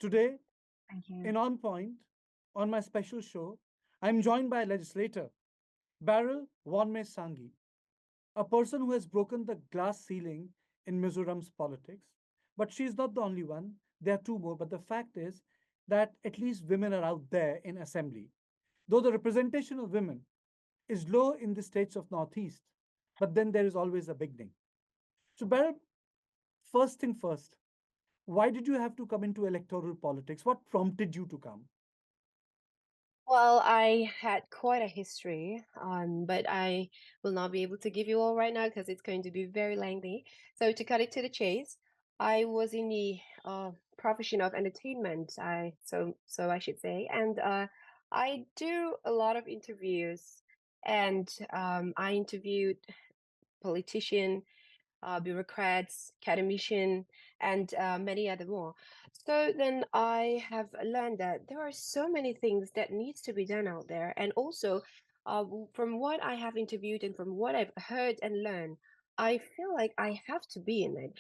Today, Thank you. in On Point, on my special show, I'm joined by legislator Baryl Vanneihsangi, a person who has broken the glass ceiling in Mizoram's politics. But she's not the only one. There are two more. But the fact is that at least women are out there in assembly. Though the representation of women is low in the states of Northeast, but then there is always a beginning. So, Baryl, first thing first, why did you have to come into electoral politics? What prompted you to come? Well, I had quite a history, but I will not be able to give you all right now because it's going to be very lengthy. So to cut it to the chase, I was in the profession of entertainment. So I should say, and I do a lot of interviews, and I interviewed politicians, bureaucrats, academician, and many other more. So then I have learned that there are so many things that needs to be done out there, and also from what I have interviewed and from what I've heard and learned. I feel like I have to be in it.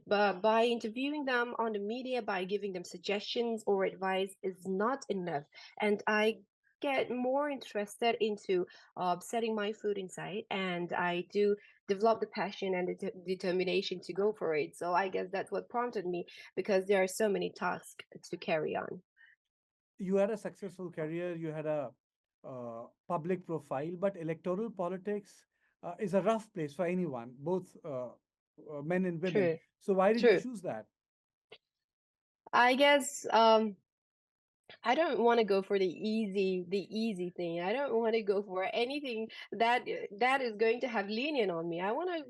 But by interviewing them on the media, by giving them suggestions or advice is not enough. And I get more interested into setting my food inside, and I do develop the passion and the determination to go for it. So I guess that's what prompted me because there are so many tasks to carry on. You had a successful career, you had a public profile, but electoral politics is a rough place for anyone, both men and women. True, So, why did you true. choose that? I guess I don't want to go for the easy thing. I don't want to go for anything that is going to have lenient on me. I want to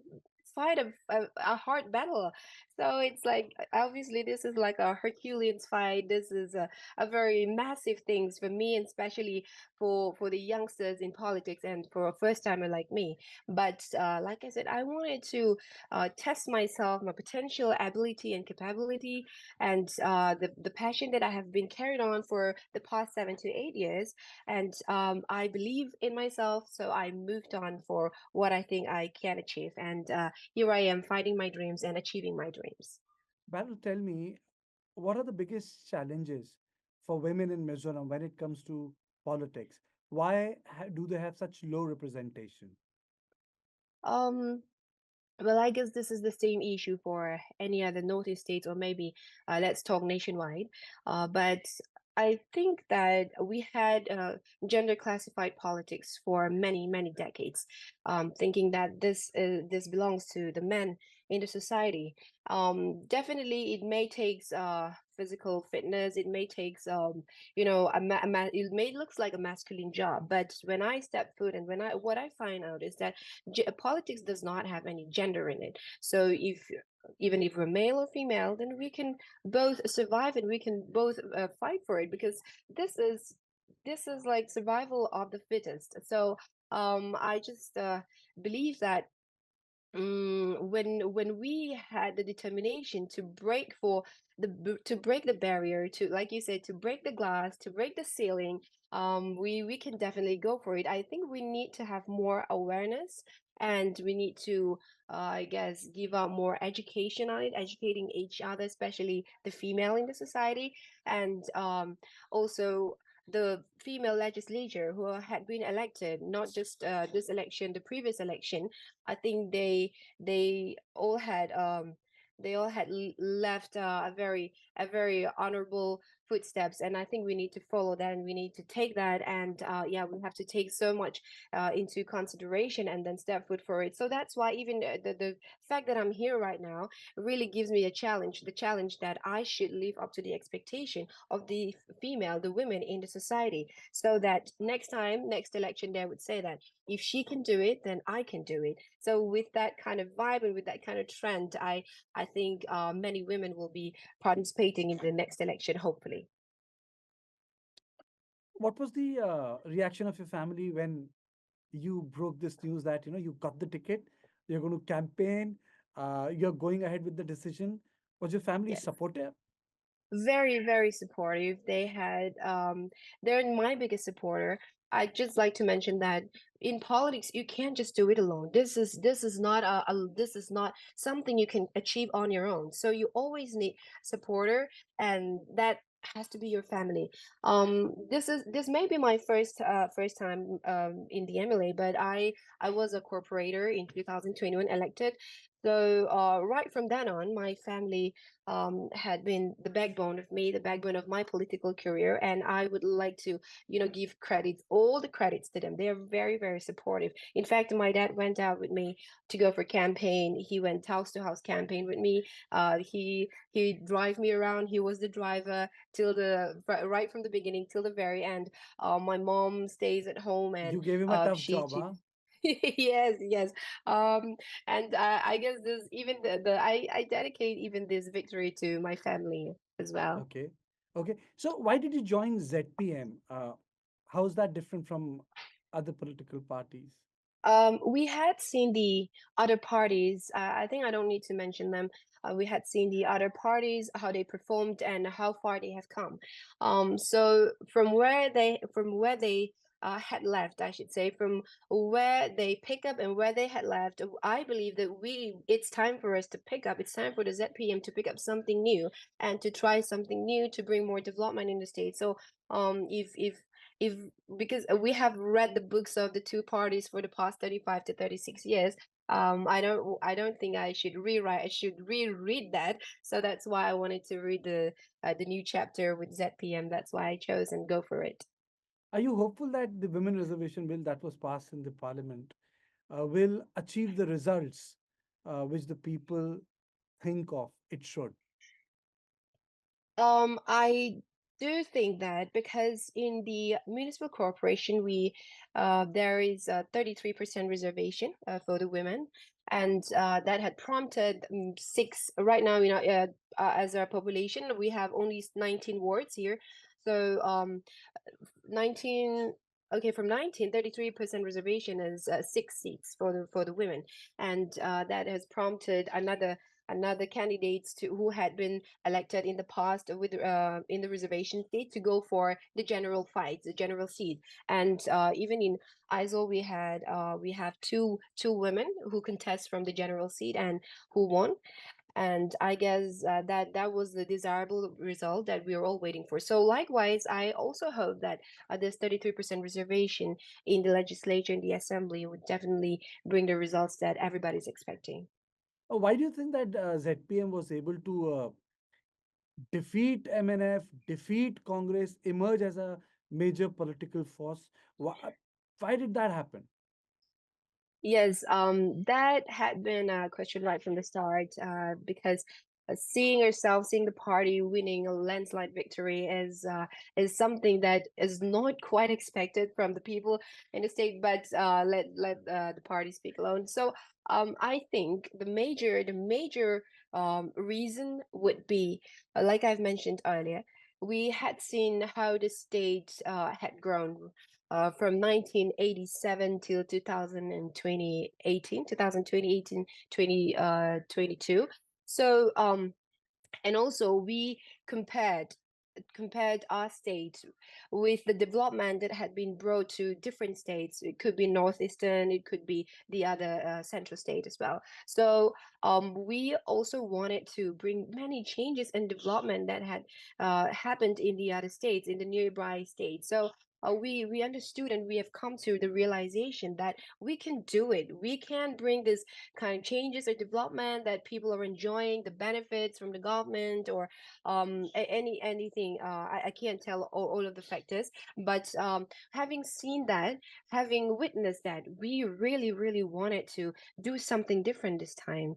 fight a hard battle. So it's like obviously this is like a Herculean fight. This is a very massive things for me, and especially for the youngsters in politics and for a first timer like me. But like I said, I wanted to test myself, my potential ability and capability, and the passion that I have been carried on for the past 7 to 8 years. And I believe in myself, so I moved on for what I think I can achieve. And here I am fighting my dreams and achieving my dreams. Battle, tell me, what are the biggest challenges for women in Mizoram when it comes to politics? Why do they have such low representation? Um, well, I guess this is the same issue for any other Northeast states, or maybe let's talk nationwide. But I think that we had gender classified politics for many, many decades, thinking that this belongs to the men in the society. Definitely, it may take physical fitness. It may take it may looks like a masculine job. But when I step foot and when I what I find out is that politics does not have any gender in it. So if even if we're male or female, then we can both survive and we can both fight for it because this is this is like survival of the fittest. So I just believe that when we had the determination to break the barrier, to like you said, to break the glass, to break the ceiling, we can definitely go for it. I think we need to have more awareness, and we need to I guess give out more education on it, educating each other, especially the female in the society, and also the female legislature who had been elected, not just this election, the previous election. I think they all had left a very honorable footsteps, and I think we need to follow that, and we need to take that, and yeah, we have to take so much into consideration and then step foot for it. So that's why even the fact that I'm here right now really gives me a challenge, the challenge that I should live up to the expectation of the female, the women in the society, so that next time, next election, they would say that if she can do it, then I can do it. So with that kind of vibe and with that kind of trend, I think many women will be participating in the next election, hopefully. What was the reaction of your family when you broke this news that you got the ticket, you're going to campaign, you're going ahead with the decision? Was your family Yes. supportive? Very, very supportive. They're my biggest supporter. I just like to mention that in politics you can't just do it alone. This is not this is not something you can achieve on your own. So you always need supporter, and that has to be your family. This may be my first time in the MLA, but I was a corporator in 2021 elected. So right from then on, my family had been the backbone of me, the backbone of my political career, and I would like to, give credits, all the credits to them. They are very, very supportive. In fact, my dad went out with me to go for campaign. He went house to house campaign with me. He drive me around. He was the driver till right from the beginning till the very end. My mom stays at home, and You gave him a tough she job, she huh? yes, yes. um and I guess this even I dedicate even this victory to my family as well. Okay. Okay. So why did you join ZPM? How is that different from other political parties? We had seen the other parties. I think I don't need to mention them. We had seen the other parties, how they performed, and how far they have come. So from where they had left, I should say, from where they pick up and where they had left, I believe that it's time for us to pick up. It's time for the ZPM to pick up something new and to try something new to bring more development in the state. So, if because we have read the books of the two parties for the past 35 to 36 years. I don't think I should rewrite. I should reread that. So that's why I wanted to read the new chapter with ZPM. That's why I chose and go for it. Are you hopeful that the women reservation bill that was passed in the parliament will achieve the results which the people think of it should? I do think that because in the municipal corporation, there is a 33% reservation for the women, and that had prompted six. Right now, as our population, we have only 19 wards here, so 19 okay, from 19, 33% reservation is 6 seats for the women, and that has prompted another candidates to who had been elected in the past with in the reservation state to go for the general fight, the general seat. And even in ISO, we have two women who contest from the general seat and who won. And I guess that was the desirable result that we were all waiting for. So likewise, I also hope that this 33% reservation in the legislature, in the assembly, would definitely bring the results that everybody's expecting. Why do you think that ZPM was able to defeat MNF, defeat Congress, emerge as a major political force? Why, why did that happen? Yes, that had been a question right from the start, because seeing the party winning a landslide victory is something that is not quite expected from the people in the state. But let the party speak alone. So, I think the major reason would be, like I've mentioned earlier, we had seen how the state had grown from 1987 till 2022. So and also we compared our state with the development that had been brought to different states. It could be northeastern, it could be the other central state as well. So we also wanted to bring many changes and development that had happened in the other states, in the nearby states. So we understood and we have come to the realization that we can do it. We can bring this kind of changes or development that people are enjoying, the benefits from the government, or anything. I can't tell all of the factors, but having seen that, having witnessed that, we really, really wanted to do something different this time,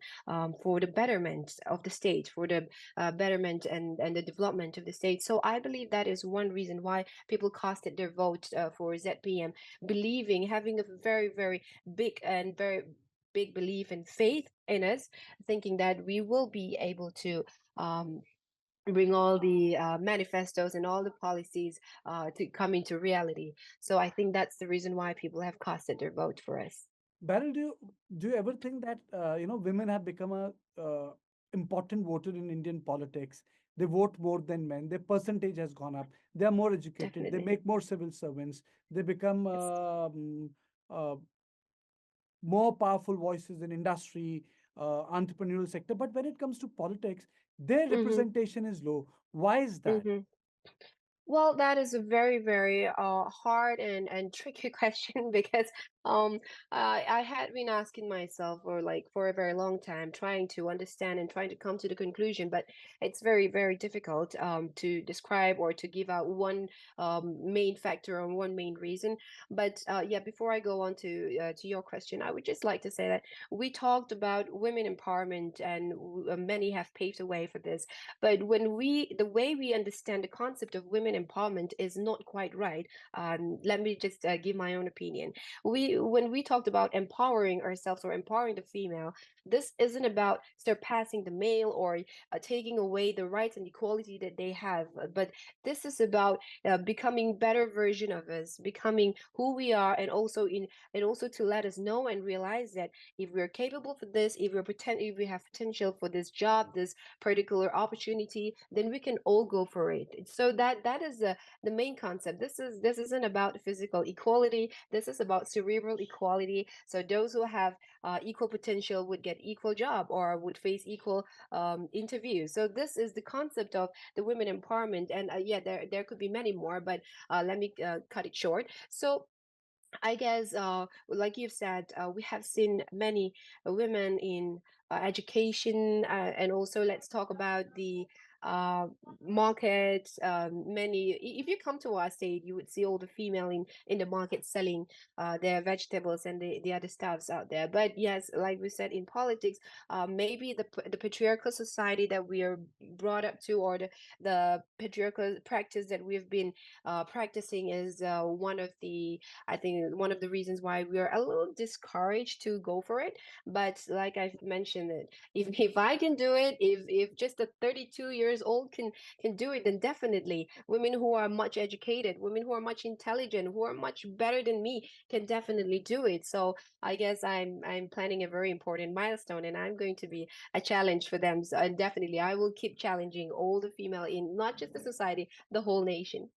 for the betterment of the state, for the betterment and the development of the state. So I believe that is one reason why people casted their vote for ZPM, believing, having a very, very big belief and faith in us, thinking that we will be able to um, bring all the manifestos and all the policies to come into reality. So I think that's the reason why people have casted their vote for us. Beryl, do you ever think that women have become a important voter in Indian politics? They vote more than men. Their percentage has gone up. They are more educated. They Definitely. make more civil servants. They become Yes. uh, more powerful voices in industry, entrepreneurial sector. But when it comes to politics, their Mm-hmm. representation is low. Why is that? Mm-hmm. Well, that is a very, very hard and tricky question because um I had been asking myself for a very long time, trying to understand and trying to come to the conclusion, but it's very, very difficult to describe or to give out one main factor or one main reason. But yeah, before I go on to your question, I would just like to say that we talked about women empowerment, and many have paved the way for this. But the way we understand the concept of women empowerment is not quite right. Let me just give my own opinion. When we talked about empowering ourselves or empowering the female, this isn't about surpassing the male or taking away the rights and equality that they have, but this is about becoming better version of us, becoming who we are, and also to let us know and realize that if we're capable for this, if we have potential for this job, this particular opportunity, then we can all go for it. So that is the main concept. This isn't about physical equality. This is about cerebral equality. So those who have equal potential would get equal job or would face equal interviews. So this is the concept of the women empowerment. And yeah, there could be many more, but let me cut it short. So I guess, like you've said, we have seen many women in education, and also let's talk about the uh, market. If you come to our state, you would see all the female in the market selling their vegetables and the other stuffs out there. But yes, like we said, in politics, maybe the patriarchal society that we are brought up to, or the patriarchal practice that we've been practicing is one of the I think one of the reasons why we are a little discouraged to go for it. But like I've mentioned, it if I can do it, if just a 32 years old can do it, then definitely women who are much educated, women who are much intelligent, who are much better than me can definitely do it. So I guess I'm planning a very important milestone, and I'm going to be a challenge for them. So and definitely I will keep challenging all the female in not just the society, the whole nation.